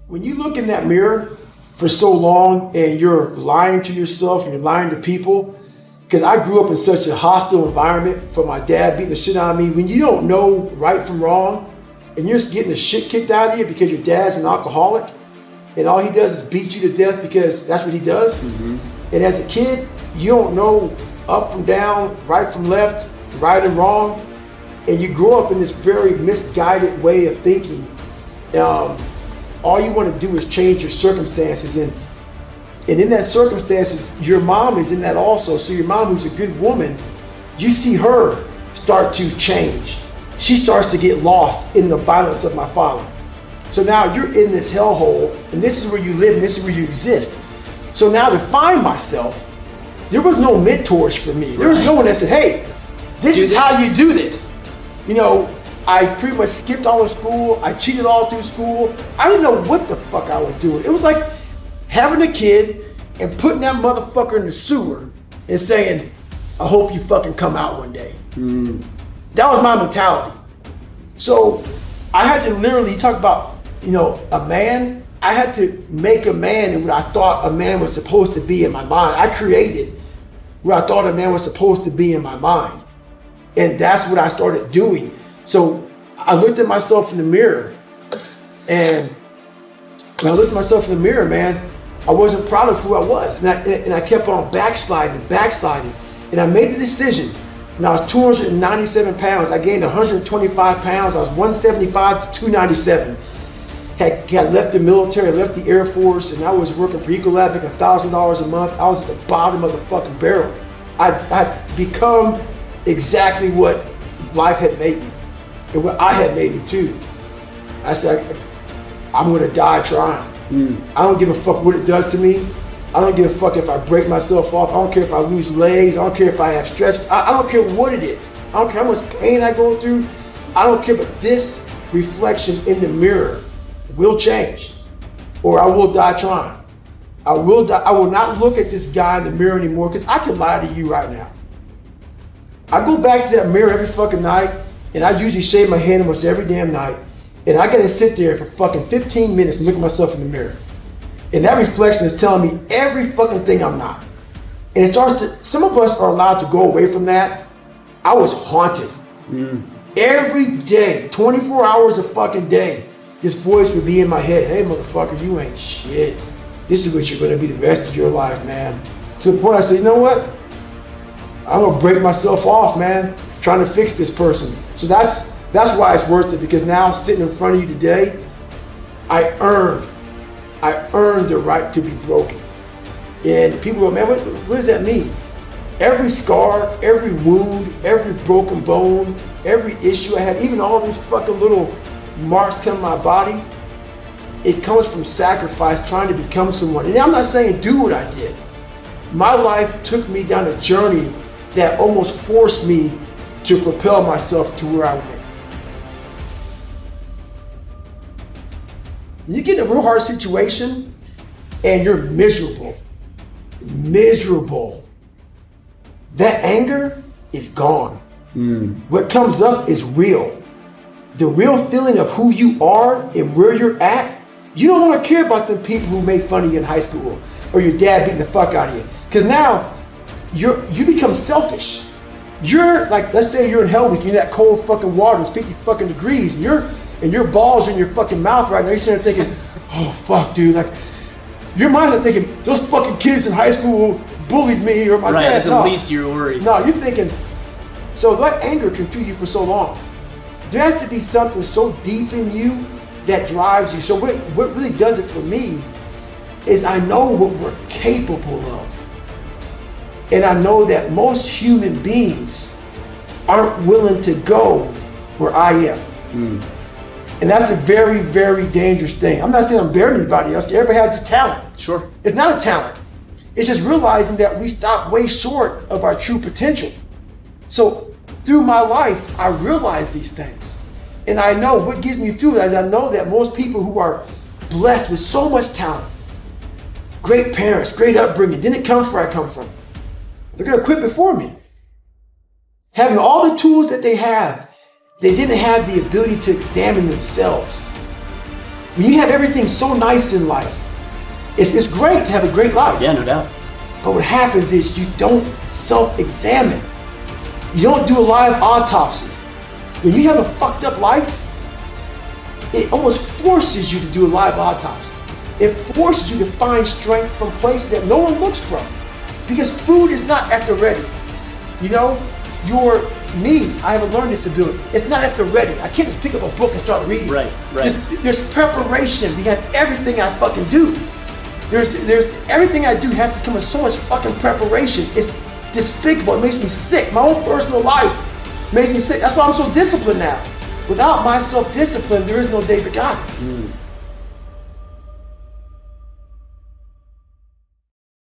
when you look in that mirror for so long and you're lying to yourself and you're lying to people, because I grew up in such a hostile environment from my dad beating the shit out of me. When you don't know right from wrong and you're just getting the shit kicked out of you because your dad's an alcoholic and all he does is beat you to death because that's what he does. Mm-hmm. And as a kid, you don't know up from down, right from left, right and wrong. And you grow up in this very misguided way of thinking. All you want to do is change your circumstances. And in that circumstances, your mom is in that also. So your mom, who's a good woman, you see her start to change. She starts to get lost in the violence of my father. So now you're in this hellhole, and this is where you live, and this is where you exist. So now to find myself, there was no mentors for me. There was no one that said, hey, this is how you do this. You know, I pretty much skipped all of school. I cheated all through school. I didn't know what the fuck I was doing. It was like having a kid and putting that motherfucker in the sewer and saying, I hope you fucking come out one day. That was my mentality. So I had to literally talk about, you know, a man. I had to make a man in what I thought a man was supposed to be in my mind. I created where I thought a man was supposed to be in my mind. And that's what I started doing. So I looked at myself in the mirror, and when I looked at myself in the mirror, man, I wasn't proud of who I was. And I kept on backsliding. And I made the decision. When I was 297 pounds, I gained 125 pounds. I was 175 to 297. Had left the military, left the Air Force, and I was working for Ecolab, making $1,000 a month. I was at the bottom of the fucking barrel. I'd become exactly what life had made me, and what I had made me too. I said, I'm gonna die trying. I don't give a fuck what it does to me. I don't give a fuck if I break myself off. I don't care if I lose legs. I don't care if I have stretch. I don't care what it is. I don't care how much pain I go through. I don't care, but this reflection in the mirror will change, or I will die trying. I will die. I will not look at this guy in the mirror anymore, because I can lie to you right now. I go back to that mirror every fucking night, and I usually shave my head almost every damn night, and I gotta sit there for fucking 15 minutes and look at myself in the mirror. And that reflection is telling me every fucking thing I'm not. And it starts to, some of us are allowed to go away from that. I was haunted. Every day, 24 hours a fucking day, this voice would be in my head. Hey, motherfucker, you ain't shit. This is what you're gonna be the rest of your life, man. To the point I said, you know what? I'm gonna break myself off, man, trying to fix this person. So that's why it's worth it, because now sitting in front of you today, I earned the right to be broken. And people go, man, what does that mean? Every scar, every wound, every broken bone, every issue I had, even all these fucking little marks come my body, it comes from sacrifice, trying to become someone. And I'm not saying do what I did. My life took me down a journey that almost forced me to propel myself to where I went. You get in a real hard situation and you're miserable. That anger is gone. What comes up is real. The real feeling of who you are and where you're at. You don't want to care about the people who made fun of you in high school, or your dad beating the fuck out of you. Because now you become selfish. You're like, let's say you're in hell week, you're in that cold fucking water, it's 50 fucking degrees, and your balls are in your fucking mouth right now. You're sitting there thinking, oh fuck, dude, like your mind's not thinking, those fucking kids in high school bullied me, or my dad. That's at least your worries. No, you're thinking, so that anger can fuel you for so long. There has to be something so deep in you that drives you. So what really does it for me is I know what we're capable of. And I know that most human beings aren't willing to go where I am. And that's a very, very dangerous thing. I'm not saying I'm better than anybody else. Everybody has this talent. Sure. It's not a talent. It's just realizing that we stop way short of our true potential. So through my life, I realize these things. And I know what gives me fuel is I know that most people who are blessed with so much talent, great parents, great upbringing, didn't come from where I come from. They're gonna quit before me. Having all the tools that they have, they didn't have the ability to examine themselves. When you have everything so nice in life, it's great to have a great life. Yeah, no doubt. But what happens is you don't self-examine. You don't do a live autopsy. When you have a fucked up life, it almost forces you to do a live autopsy. It forces you to find strength from places that no one looks from. Because food is not at the ready. You know, I haven't learned this ability. It's not at the ready. I can't just pick up a book and start reading. Right. There's preparation behind everything I fucking do. There's everything I do has to come with so much fucking preparation. It's despicable. It makes me sick. My own personal life makes me sick. That's why I'm so disciplined now. Without my self-discipline, there is no David Goggins.